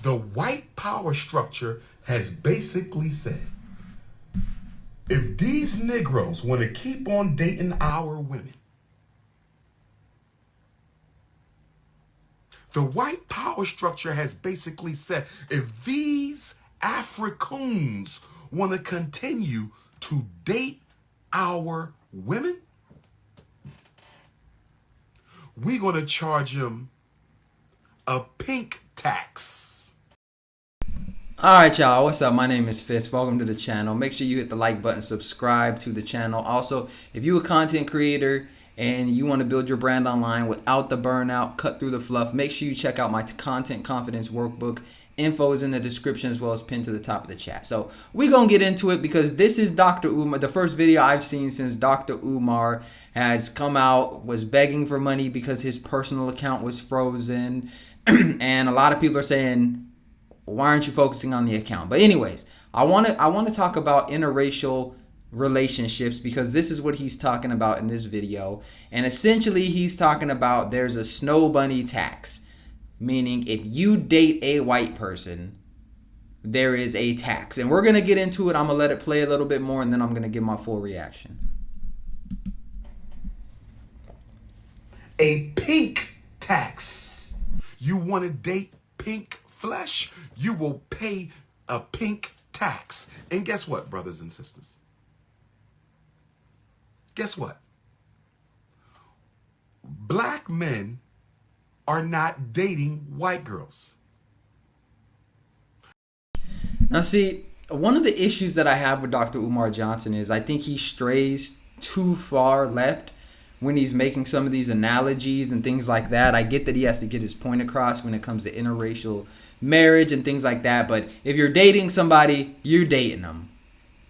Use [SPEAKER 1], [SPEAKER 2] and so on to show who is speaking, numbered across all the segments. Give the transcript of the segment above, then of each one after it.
[SPEAKER 1] The white power structure has basically said, if these Negroes want to keep on dating our women, the white power structure has basically said, if these Africans want to continue to date our women, we're going to charge them a pink tax.
[SPEAKER 2] Alright y'all, what's up? My name is Fitz. Welcome to the channel. Make sure you hit the like button, subscribe to the channel. Also, if you're a content creator and you want to build your brand online without the burnout, cut through the fluff, make sure you check out my content confidence workbook. Info is in the description as well as pinned to the top of the chat. So we're going to get into it because this is Dr. Umar, the first video I've seen since Dr. Umar has come out, was begging for money because his personal account was frozen. And a lot of people are saying, why aren't you focusing on the account? But anyways, I want to talk about interracial relationships because this is what he's talking about in this video. And essentially he's talking about there's a snow bunny tax. Meaning if you date a white person, there is a tax. And we're going to get into it. I'm going to let it play a little bit more and then I'm going to give my full reaction.
[SPEAKER 1] A pink tax. You want to date pink flesh? You will pay a pink tax. And guess what, brothers and sisters? Guess what? Black men are not dating white girls.
[SPEAKER 2] Now see, one of the issues that I have with Dr. Umar Johnson is I think he strays too far left when he's making some of these analogies and things like that. I get that he has to get his point across when it comes to interracial marriage and things like that, but if you're dating somebody, you're dating them.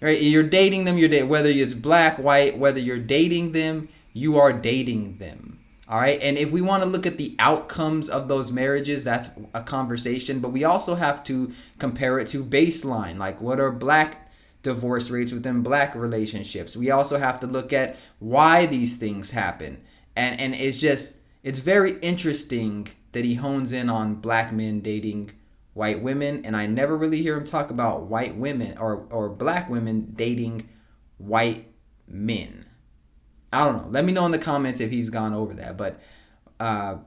[SPEAKER 2] Right? You're dating them, whether it's black, white, whether you're dating them, you are dating them. All right. And if we want to look at the outcomes of those marriages, that's a conversation. But we also have to compare it to baseline. Like, what are black divorce rates within black relationships? We also have to look at why these things happen. And it's very interesting that he hones in on black men dating white women. And I never really hear him talk about white women or black women dating white men. I don't know. Let me know in the comments if he's gone over that. But I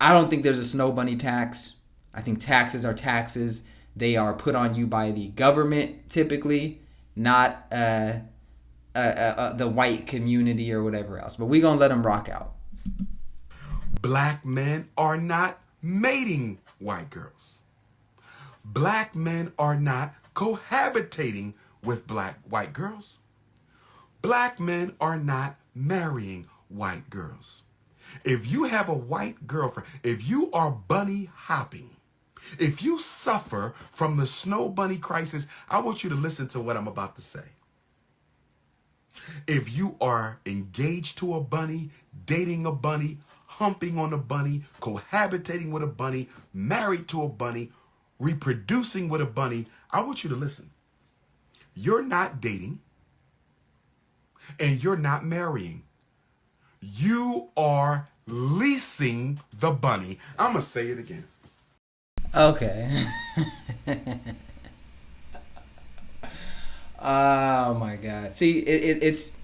[SPEAKER 2] don't think there's a snow bunny tax. I think taxes are taxes. They are put on you by the government typically, not the white community or whatever else. But we're going to let him rock out.
[SPEAKER 1] Black men are not mating white girls. Black men are not cohabitating with white girls. Black men are not marrying white girls. If you have a white girlfriend, if you are bunny hopping, if you suffer from the snow bunny crisis, I want you to listen to what I'm about to say. If you are engaged to a bunny, dating a bunny, humping on a bunny, cohabitating with a bunny, married to a bunny, reproducing with a bunny, I want you to listen. You're not dating. And you're not marrying. You are leasing the bunny. I'm going to say it again.
[SPEAKER 2] Okay. Oh my God. See, it's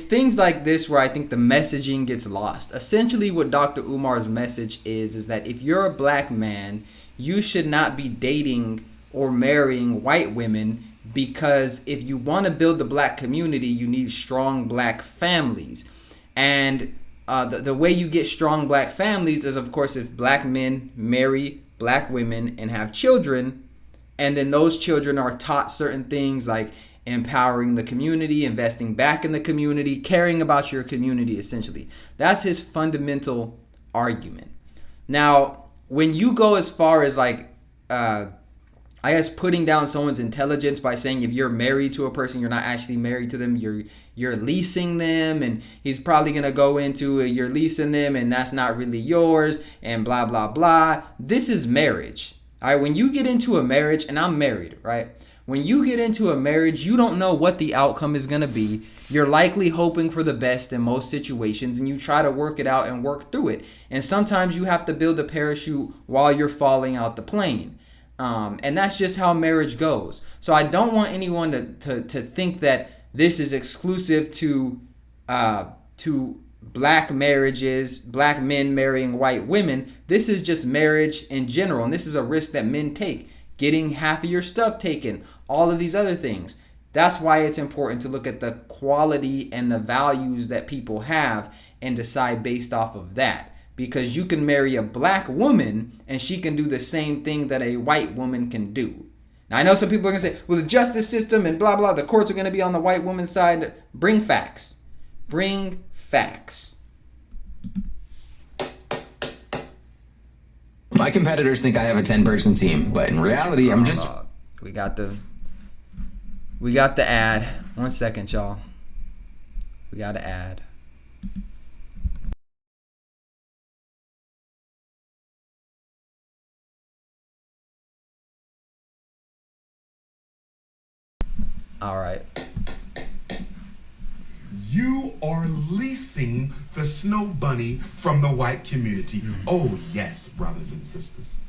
[SPEAKER 2] things like this where I think the messaging gets lost. Essentially what Dr. Umar's message is that if you're a black man, you should not be dating or marrying white women, because if you want to build the black community, you need strong black families. And the way you get strong black families is, of course, if black men marry black women and have children, and then those children are taught certain things like empowering the community, investing back in the community, caring about your community, essentially. That's his fundamental argument. Now, when you go as far as like, I guess putting down someone's intelligence by saying if you're married to a person, you're not actually married to them, you're leasing them, and he's probably going to go into you're leasing them and that's not really yours and blah, blah, blah. This is marriage. All right. When you get into a marriage, and I'm married, right? When you get into a marriage, you don't know what the outcome is going to be. You're likely hoping for the best in most situations, and you try to work it out and work through it. And sometimes you have to build a parachute while you're falling out the plane. And that's just how marriage goes. So I don't want anyone to think that this is exclusive to black marriages, black men marrying white women. This is just marriage in general, and this is a risk that men take. Getting half of your stuff taken, all of these other things. That's why it's important to look at the quality and the values that people have and decide based off of that. Because you can marry a black woman and she can do the same thing that a white woman can do. Now, I know some people are going to say, well, the justice system and blah, blah, the courts are going to be on the white woman's side. Bring facts. Bring facts.
[SPEAKER 3] My competitors think I have a 10-person team, but in reality, I'm just...
[SPEAKER 2] We got the ad. 1 second, y'all. We got the ad. All right.
[SPEAKER 1] You are leasing the snow bunny from the white community. Oh, yes, brothers and sisters.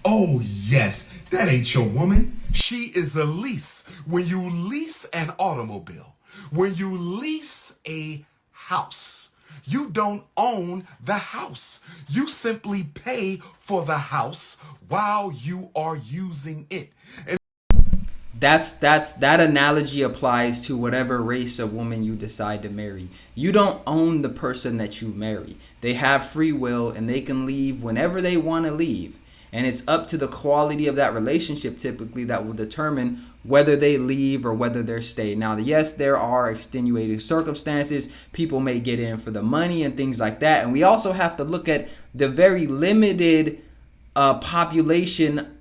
[SPEAKER 1] Oh, yes, that ain't your woman. She is a lease. When you lease an automobile, when you lease a house, you don't own the house. You simply pay for the house while you are using it. And
[SPEAKER 2] that analogy applies to whatever race of woman you decide to marry. You don't own the person that you marry. They have free will and they can leave whenever they want to leave. And it's up to the quality of that relationship typically that will determine whether they leave or whether they stay. Now, yes, there are extenuating circumstances. People may get in for the money and things like that. And we also have to look at the very limited population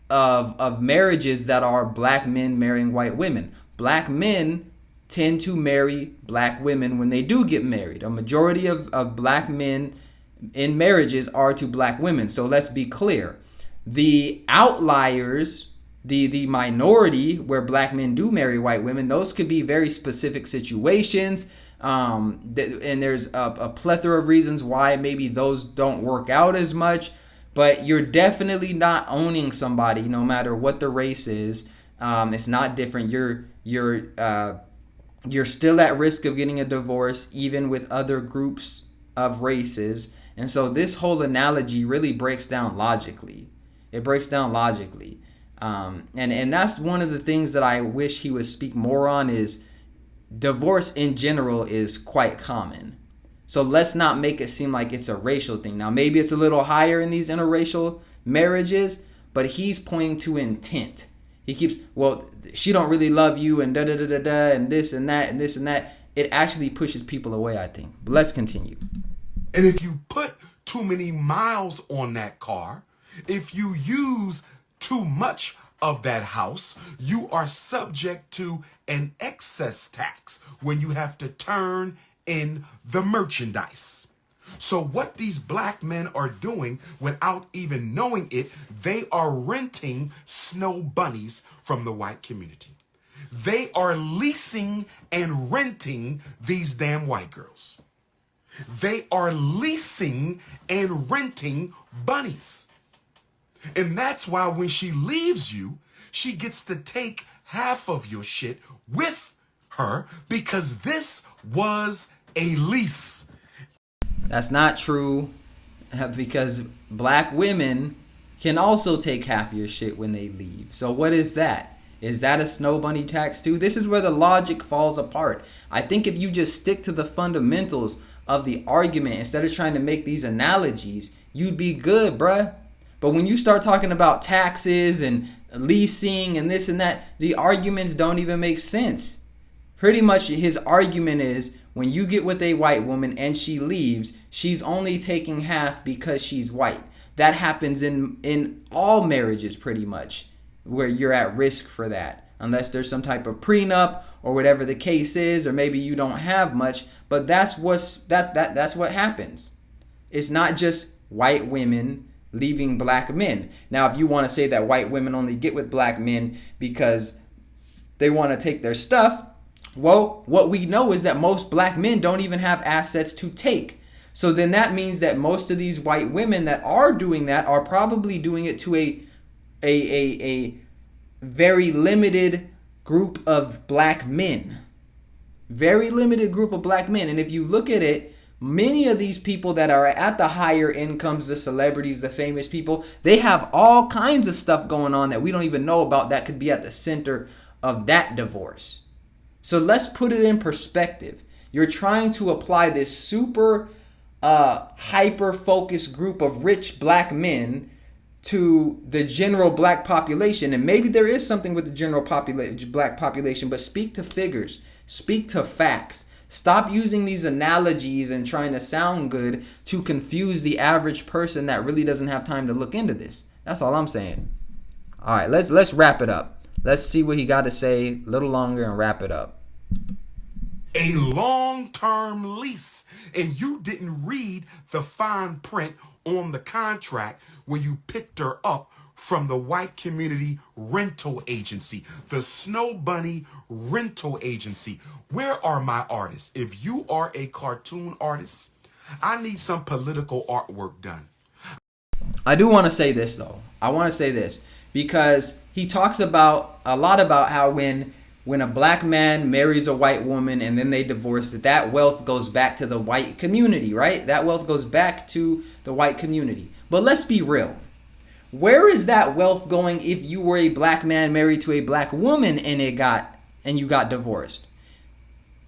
[SPEAKER 2] of marriages that are black men marrying white women. Black men tend to marry black women when they do get married. A majority of black men in marriages are to black women. So let's be clear. The outliers, the minority where black men do marry white women, those could be very specific situations. And there's a plethora of reasons why maybe those don't work out as much. But you're definitely not owning somebody, no matter what the race is. It's not different. You're still at risk of getting a divorce, even with other groups of races. And so this whole analogy really breaks down logically. It breaks down logically. And that's one of the things that I wish he would speak more on is divorce in general is quite common. So let's not make it seem like it's a racial thing. Now, maybe it's a little higher in these interracial marriages, but he's pointing to intent. He keeps, well, she don't really love you and da-da-da-da-da and this and that and this and that. It actually pushes people away, I think. But let's continue.
[SPEAKER 1] And if you put too many miles on that car, if you use too much of that house, you are subject to an excess tax when you have to turn in the merchandise. So what these black men are doing without even knowing it, they are renting snow bunnies from the white community. They are leasing and renting these damn white girls. They are leasing and renting bunnies. And that's why when she leaves you, she gets to take half of your shit with her because this was a lease.
[SPEAKER 2] That's not true because black women can also take half your shit when they leave. So what is that? Is that a snow bunny tax too? This is where the logic falls apart. I think if you just stick to the fundamentals of the argument instead of trying to make these analogies, you'd be good, bruh. But when you start talking about taxes and leasing and this and that, the arguments don't even make sense. Pretty much his argument is when you get with a white woman and she leaves, she's only taking half because she's white. That happens in all marriages pretty much, where you're at risk for that. Unless there's some type of prenup or whatever the case is, or maybe you don't have much, but that's what happens. It's not just white women leaving black men. Now, if you want to say that white women only get with black men because they want to take their stuff. Well, what we know is that most black men don't even have assets to take. So then that means that most of these white women that are doing that are probably doing it to a very limited group of black men. Very limited group of black men. And if you look at it, many of these people that are at the higher incomes, the celebrities, the famous people, they have all kinds of stuff going on that we don't even know about that could be at the center of that divorce. So let's put it in perspective. You're trying to apply this super hyper-focused group of rich black men to the general black population. And maybe there is something with the general black population, but speak to figures. Speak to facts. Stop using these analogies and trying to sound good to confuse the average person that really doesn't have time to look into this. That's all I'm saying. All right, let's wrap it up. Let's see what he got to say a little longer and wrap it up.
[SPEAKER 1] A long-term lease, and you didn't read the fine print on the contract when you picked her up from the white community rental agency, the Snow Bunny rental agency. Where are my artists? If you are a cartoon artist, I need some political artwork done.
[SPEAKER 2] I do want to say this, though. I want to say this because he talks about a lot about how when a black man marries a white woman and then they divorce, that wealth goes back to the white community, right? That wealth goes back to the white community. But let's be real. Where is that wealth going if you were a black man married to a black woman and you got divorced?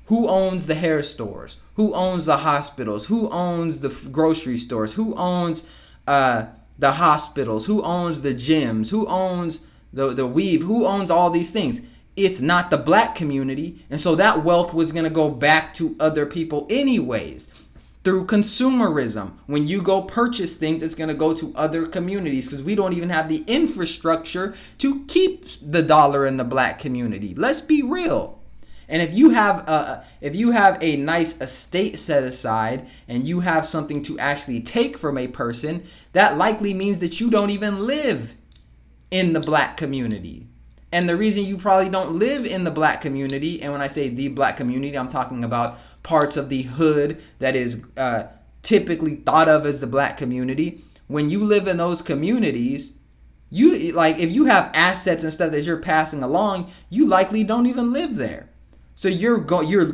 [SPEAKER 2] Who owns the hair stores? Who owns the hospitals? Who owns the grocery stores? Who owns the hospitals? Who owns the gyms? Who owns the weave? Who owns all these things? It's not the black community. And so that wealth was going to go back to other people anyways. Through consumerism. When you go purchase things, it's going to go to other communities because we don't even have the infrastructure to keep the dollar in the black community. Let's be real. And if you have a nice estate set aside and you have something to actually take from a person, that likely means that you don't even live in the black community. And the reason you probably don't live in the black community, and when I say the black community, I'm talking about parts of the hood that is typically thought of as the black community. When you live in those communities, you like if you have assets and stuff that you're passing along, you likely don't even live there. So you're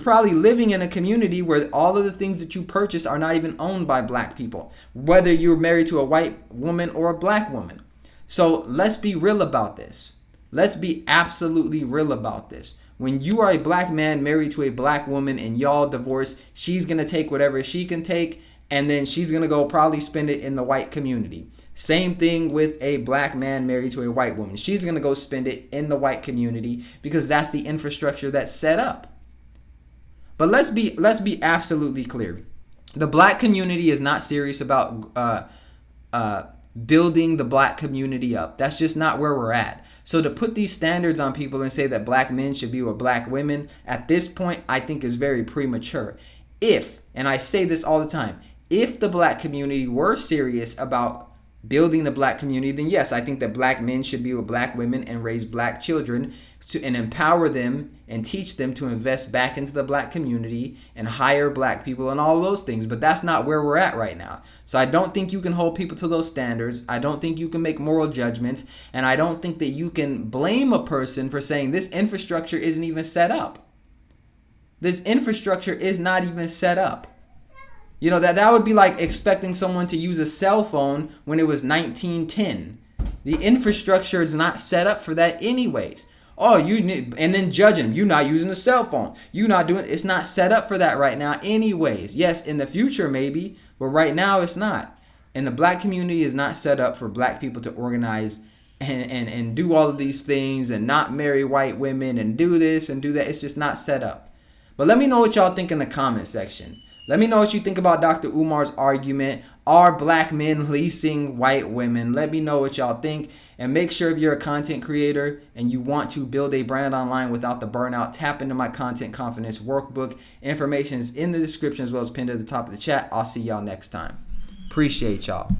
[SPEAKER 2] probably living in a community where all of the things that you purchase are not even owned by black people, whether you're married to a white woman or a black woman. So let's be real about this. Let's be absolutely real about this. When you are a black man married to a black woman and y'all divorce, she's going to take whatever she can take and then she's going to go probably spend it in the white community. Same thing with a black man married to a white woman. She's going to go spend it in the white community because that's the infrastructure that's set up. But let's be absolutely clear. The black community is not serious about building the black community up. That's just not where we're at. So to put these standards on people and say that black men should be with black women at this point, I think is very premature. If, and I say this all the time, if the black community were serious about building the black community, then yes, I think that black men should be with black women and raise black children and empower them and teach them to invest back into the black community and hire black people and all those things. But that's not where we're at right now. So I don't think you can hold people to those standards. I don't think you can make moral judgments. And I don't think that you can blame a person for saying this infrastructure isn't even set up. This infrastructure is not even set up. You know, that would be like expecting someone to use a cell phone when it was 1910. The infrastructure is not set up for that anyways. Oh, and then judging them. You're not using a cell phone. You're not doing. It's not set up for that right now anyways. Yes, in the future maybe, but right now it's not. And the black community is not set up for black people to organize and do all of these things and not marry white women and do this and do that. It's just not set up. But let me know what y'all think in the comment section. Let me know what you think about Dr. Umar's argument. Are black men leasing white women? Let me know what y'all think. And make sure if you're a content creator and you want to build a brand online without the burnout, tap into my content confidence workbook. Information is in the description as well as pinned at the top of the chat. I'll see y'all next time. Appreciate y'all.